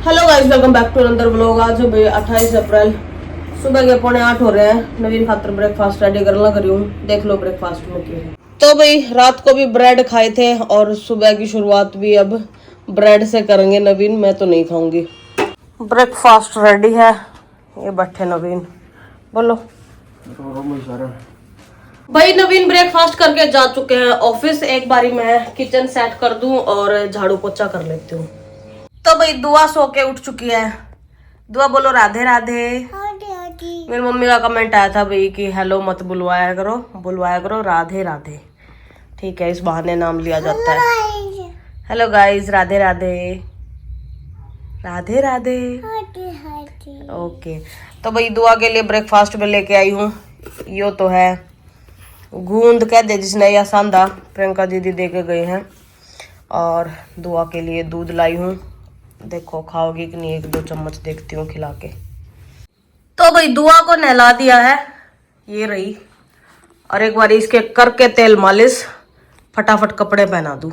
Hello guys, welcome back to another vlog. आज है 28 अप्रैल, सुबह के 7:45 हो रहे हैं। नवीन खातर ब्रेकफास्ट रेडी करना करी हूँ। देख लो ब्रेकफास्ट में क्या है। तो भाई रात को भी ब्रेड खाए थे और सुबह की शुरुआत भी अब ब्रेड से करेंगे नवीन। मैं तो नहीं खाऊंगी। ब्रेकफास्ट रेडी है, ये बैठे नवीन। बोलो भाई। नवीन ब्रेकफास्ट करके जा चुके हैं ऑफिस। एक बारी मैं किचन सेट कर दूं और झाड़ू पोछा कर लेती हूँ। तो भाई दुआ सो के उठ चुकी है। दुआ बोलो राधे राधे। मेरी मम्मी का कमेंट आया था भाई कि हेलो मत बुलवाया करो राधे राधे। ठीक है, इस बहाने नाम लिया जाता है। Hello guys, Radhe Radhe Radhe Radhe. Okay, तो भाई दुआ के लिए ब्रेकफास्ट में लेके आई हूँ। यो तो है गूंद कह दे जिसने, या सांदा प्रियंका दीदी दे के गए हैं। और दुआ के लिए दूध लाई हूँ। देखो खाओगी कि नहीं, 1-2 चम्मच देखती हूँ खिला के। तो भाई दुआ को नहला दिया है, ये रही। और एक बार इसके करके तेल मालिश, फटाफट कपड़े पहना दूं।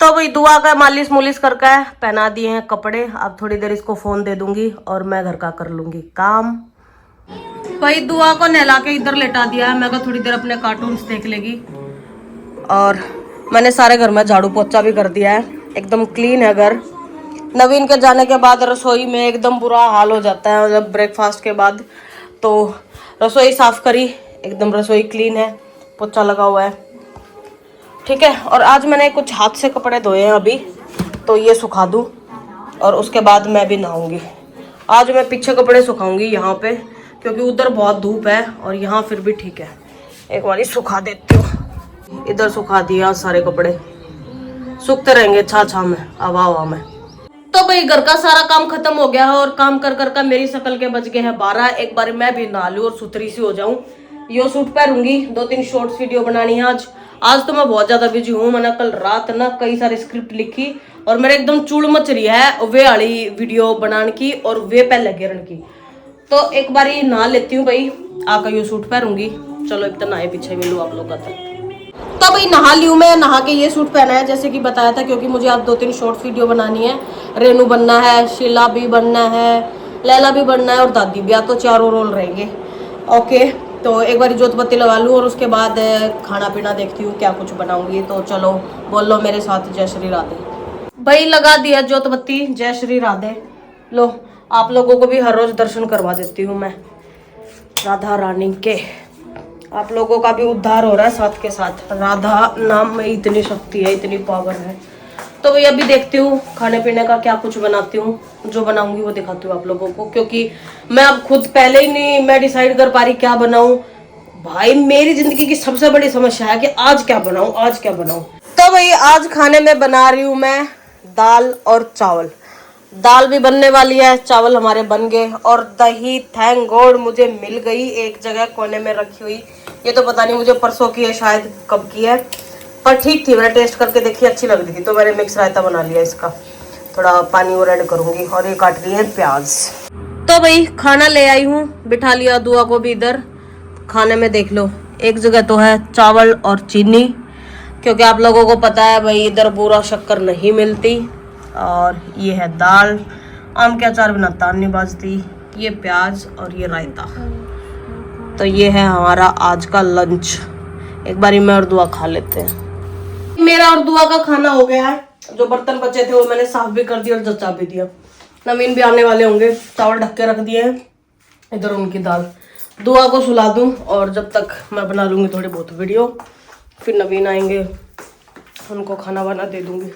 तो भाई दुआ का मालिश मुलिश करके पहना दिए हैं कपड़े। अब थोड़ी देर इसको फोन दे दूंगी और मैं घर का कर लूंगी काम। भाई दुआ को नहला के इधर लेटा दिया है। मैं कहा थोड़ी देर अपने कार्टून्स देख लेगी। और मैंने सारे घर में झाड़ू पोछा भी कर दिया है, एकदम क्लीन है घर। नवीन के जाने के बाद रसोई में एकदम बुरा हाल हो जाता है। जब ब्रेकफास्ट के बाद तो रसोई साफ करी, एकदम रसोई क्लीन है, पोछा लगा हुआ है। ठीक है, और आज मैंने कुछ हाथ से कपड़े धोए हैं अभी, तो ये सुखा दूं और उसके बाद मैं भी नहाऊंगी। आज मैं पीछे कपड़े सुखाऊंगी यहाँ पे, क्योंकि उधर बहुत धूप है और यहाँ फिर भी ठीक है। एक बार सुखा देती हूँ। इधर सुखा दिया सारे कपड़े, सूखते रहेंगे छा में, हवा में। तो भाई घर का सारा काम खत्म हो गया है और काम कर कर मेरी शक्ल के बज गए हैं 12। एक बार मैं भी नहा लूं और सुथरी सी हो जाऊं। यो सूट पहनूंगी, 2-3 शॉर्ट्स वीडियो बनानी है आज तो मैं बहुत ज्यादा बिजी हूँ। मैंने कल रात ना कई सारी स्क्रिप्ट लिखी और मेरे एकदम चूड़ मच रही है वे वाली वीडियो बनाने की और वे पहले गिरन की। तो एक बार नहा लेती हूँ भाई, आकर यो सूट पहनूंगी। चलो एक तो नहाए पीछे मिलूँ आप लोग का। तो भाई नहा ली हूँ मैं, नहा के ये सूट पहना है जैसे कि बताया था, क्योंकि मुझे आज 2-3 शॉर्ट वीडियो बनानी है। रेनू बनना है, शीला भी बनना है, लैला भी बनना है और दादी भी। तो 4 रोल रहेंगे। ओके, तो एक बार जोत बत्ती लगा लूँ और उसके बाद खाना पीना देखती हूँ क्या कुछ बनाऊंगी। तो चलो बोल लो मेरे साथ जय श्री राधे। भाई लगा दिया जोत बत्ती, जय श्री राधे। लो आप लोगों को भी हर रोज दर्शन करवा देती हूँ मैं राधा रानी के। आप लोगों का भी उद्धार हो रहा है साथ के साथ। राधा नाम में इतनी शक्ति है, इतनी पावर है। तो भाई अभी देखती हूँ खाने पीने का क्या कुछ बनाती हूँ। जो बनाऊंगी वो दिखाती हूँ आप लोगों को, क्योंकि मैं अब खुद पहले ही नहीं मैं डिसाइड कर पा रही क्या बनाऊं। भाई मेरी जिंदगी की सबसे बड़ी समस्या है कि आज क्या बनाऊं। तो भाई आज खाने में बना रही हूँ मैं दाल और चावल। दाल भी बनने वाली है, चावल हमारे बन गए और दही थैंक गॉड मुझे मिल गई एक जगह कोने में रखी हुई। ये तो पता नहीं मुझे परसों की है, शायद कब की है, पर ठीक थी। मैंने टेस्ट करके देखी, अच्छी लग रही थी, तो मैंने मिक्स रायता बना लिया। इसका थोड़ा पानी और ऐड करूंगी। और ये काट रही है प्याज। तो भाई खाना ले आई हूँ, बिठा लिया दुआ को भी इधर। खाने में देख लो एक जगह तो है चावल और चीनी, क्योंकि आप लोगों को पता है भाई इधर बूरा शक्कर नहीं मिलती। और ये है दाल, आम के अचार बिना तान नहीं बाजती। ये प्याज और ये रायता। तो ये है हमारा आज का लंच। एक बारी मैं और दुआ खा लेते हैं। मेरा और दुआ का खाना हो गया है। जो बर्तन बचे थे वो मैंने साफ भी कर दिया और जचा भी दिया। नवीन भी आने वाले होंगे, चावल ढक के रख दिए हैं। इधर उनकी दाल। दुआ को सुला दूं और जब तक मैं बना लूंगी थोड़ी बहुत वीडियो। फिर नवीन आएंगे, उनको खाना बना दे दूंगी,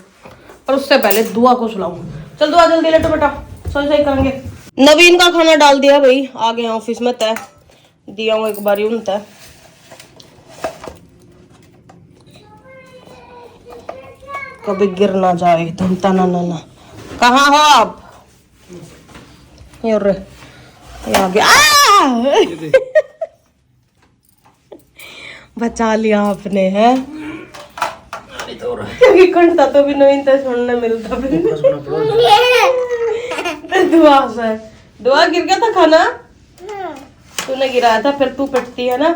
पर उससे पहले दुआ को सुलाऊं। चल दुआ जल्दी लेटो बेटा, सही करेंगे। नवीन का खाना डाल दिया भाई, आ गए ऑफिस में तय दिया हूँ एक बारी उन तय। कभी गिर ना जाए तुम तना ना। कहाँ हो आप? ये आ गया। बचा लिया आपने है, क्योंकि घंटा तो भी नहीं था सुनने मिलता। दुआ से दुआ गिर गया था खाना, तूने गिराया था, फिर तू पिटती है ना,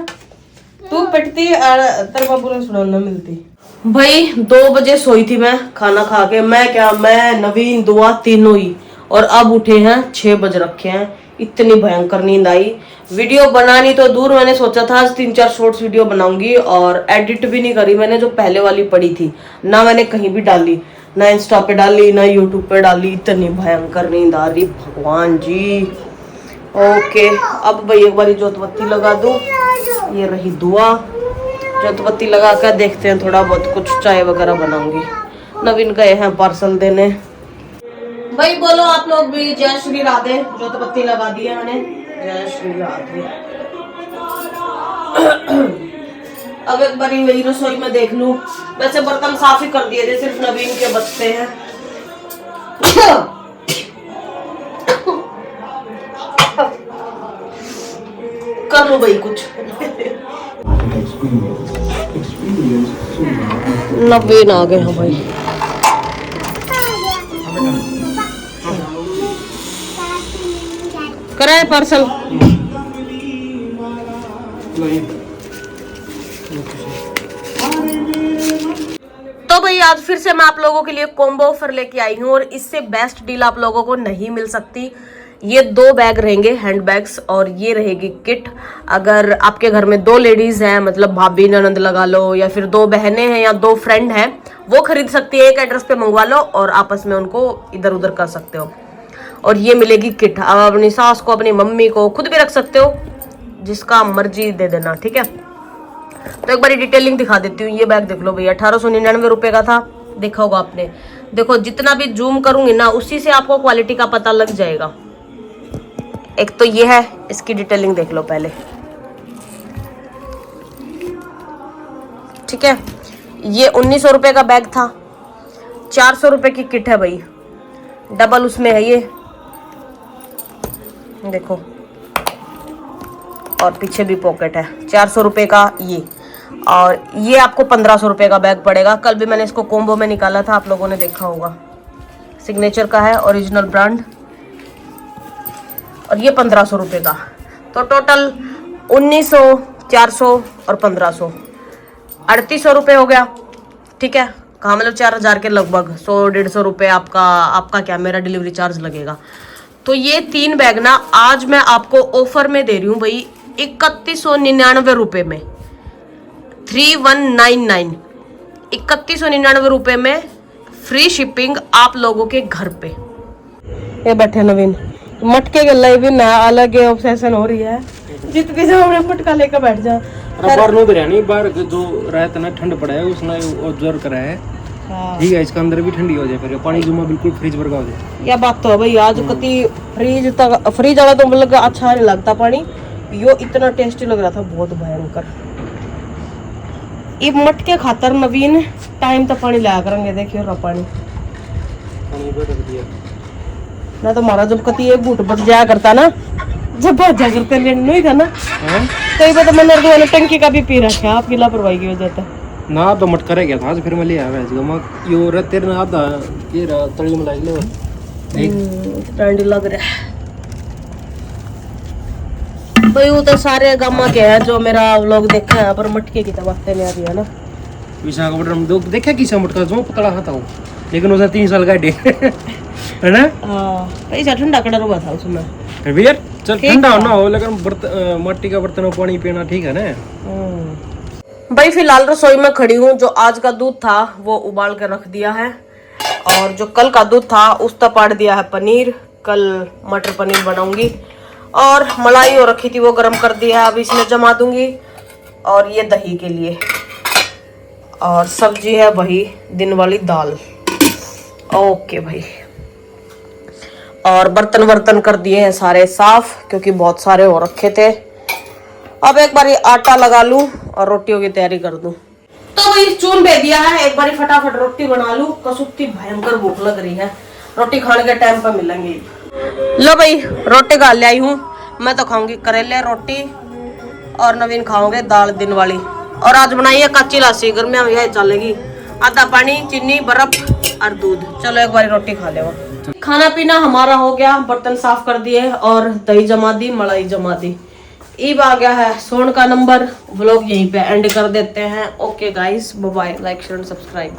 तू पिटती और तेरे बाबू ने सुनाना मिलती। भाई 2 बजे सोई थी मैं खाना खा के। मैं नवीन दुआ तीनों ही और अब उठे हैं 6 बज रखे हैं। इतनी भयंकर नींद आई। वीडियो बनानी तो दूर, मैंने सोचा था आज 3-4 शॉर्ट्स वीडियो बनाऊंगी और एडिट भी नहीं करी मैंने। जो पहले वाली पड़ी थी ना मैंने कहीं भी डाली, ना इंस्टा पे डाली ना यूट्यूब पे डाली। इतनी भयंकर नींद आ रही भगवान जी। ओके, अब भाई एक बार जोतबत्ती लगा दूं। ये रही दुआ। जोतबत्ती लगा कर देखते हैं, थोड़ा बहुत कुछ चाय वगैरह बनाऊंगी। नवीन गए हैं पार्सल देने। भाई बोलो आप लोग भी जय श्री राधे। जोतबत्ती लगा दी है मैंने। जय श्री राधे। अब एक बारी वही रसोई में देख लूं। वैसे बर्तन साफ ही कर दिए थे, सिर्फ नवीन के बचते हैं। कर लो भाई कुछ। नवीन आ गए हैं भाई। कराए पार्सल। तो भाई आज फिर से मैं आप लोगों के लिए कॉम्बो ऑफर लेके आई हूँ और इससे बेस्ट डील आप लोगों को नहीं मिल सकती। ये 2 बैग रहेंगे हैंड बैग्स और ये रहेगी किट। अगर आपके घर में 2 लेडीज हैं, मतलब भाभी ननंद लगा लो, या फिर 2 बहनें हैं या 2 फ्रेंड हैं, वो खरीद सकती है। एक एड्रेस पे मंगवा लो और आपस में उनको इधर उधर कर सकते हो। और ये मिलेगी किट। अब अपनी सास को, अपनी मम्मी को, खुद भी रख सकते हो, जिसका मर्जी दे देना, ठीक है। तो एक बार डिटेलिंग दिखा देती हूँ। ये बैग देख लो भैया, 1899 रुपए का था, देखा होगा आपने। देखो जितना भी जूम करूंगी ना उसी से आपको क्वालिटी का पता लग जाएगा। एक तो ये है, इसकी डिटेलिंग देख लो पहले, ठीक है। ये 1900 रुपए का बैग था, 400 रुपए की किट है भाई। डबल उसमें है ये देखो, और पीछे भी पॉकेट है। 400 रुपए का ये, और ये आपको 1500 रुपए का बैग पड़ेगा। कल भी मैंने इसको कॉम्बो में निकाला था, आप लोगों ने देखा होगा। सिग्नेचर का है, ओरिजिनल ब्रांड, और ये 1500 रुपए का। तो टोटल 1900, 400 और 1500, 3800 रुपए हो गया, ठीक है। कहाँ मतलब 4000 के लगभग, 100-150 रुपए आपका क्या मेरा डिलीवरी चार्ज लगेगा। तो ये 3 बैग ना आज मैं आपको ऑफर में दे रही हूँ भाई 3199 रुपए में। 3199, 3199 रुपए में फ्री शिपिंग आप लोगों के घर पे। ये बैठे नवीन मटके के लिए भी ना अलग ऑब्सेशन हो रही है। जितनी जो हमने मटका लेकर बैठ जा। बाहर नो बिरयानी बाहर जो रात ना ठंड पड़ा है उसने ऑब्जर्व करा है। ठीक है, इसका अंदर भी ठंडी हो जाए, फिर पानी जुमा बिल्कुल फ्रिज वर्गा हो जाए। यह बात तो है भाई। आज कति फ्रिज वाला तो मतलब अच्छा नहीं लगता पानी, यो इतना टेस्टी लग रहा था, बहुत भयंकर। ये मटके खातर नवीन टाइम तक पानी लाया करेंगे, देखियो रा पानी ना। तो हमारा जब कति एक बूट बच जाया करता ना, जब भाजा करते नहीं था ना, कई बार तो मैंने टंकी का भी पी रखा है आपकी लापरवाही की वजह से ना। तो मटका रह गया था फिर मैं ले आया इसका यो रतेर ना आधा ये तली में लाई ले ठंडी लग रहा है भाई। वो तो सारे गामा के हैं जो मेरा व्लॉग देखा है, पर मटके की तो बातें नहीं आ रही है ना। विशाखापट्टनम देखा किसा मटका जो पतला खाता हूँ, लेकिन उसने 3 साल का डे है ना। पैसा ठंडा कड़ा हुआ था उसमें। फिर भी यार चल ठंडा ना हो, लेकिन मट्टी का बर्तन पानी पीना ठीक है ना। भाई फिलहाल रसोई में खड़ी हूँ। जो आज का दूध था वो उबाल कर रख दिया है, और जो कल का दूध था उस तक पाड़ दिया है पनीर। कल मटर पनीर बनाऊंगी, और मलाई हो रखी थी वो गर्म कर दिया है, अब इसमें जमा दूंगी। और ये दही के लिए, और सब्जी है वही दिन वाली दाल। ओके भाई, और बर्तन कर दिए हैं सारे साफ, क्योंकि बहुत सारे हो रखे थे। अब एक बारी आटा लगा लूं और रोटियों की तैयारी कर दूं। तो भाई चून भे दिया है, एक बारी फटाफट रोटी बना लूं। कसुत्ती भयंकर भूख लग रही है, रोटी खाने के टाइम पर मिलेंगे। लो भाई रोटी खा ले आई हूँ। मैं तो खाऊंगी करेले रोटी, और नवीन खाओगे दाल दिन वाली। और आज बनाई है कच्ची लस्सी, गर्मियां में यही चलेगी। आधा पानी, चीनी, बर्फ और दूध। चलो एक बारी रोटी खा ले। खाना पीना हमारा हो गया, बर्तन साफ कर दिए और दही जमा दी, मलाई जमा दी। ईब आ गया है सोन का नंबर। व्लॉग यहीं पे एंड कर देते हैं। Okay guys, bye bye. Like share and subscribe.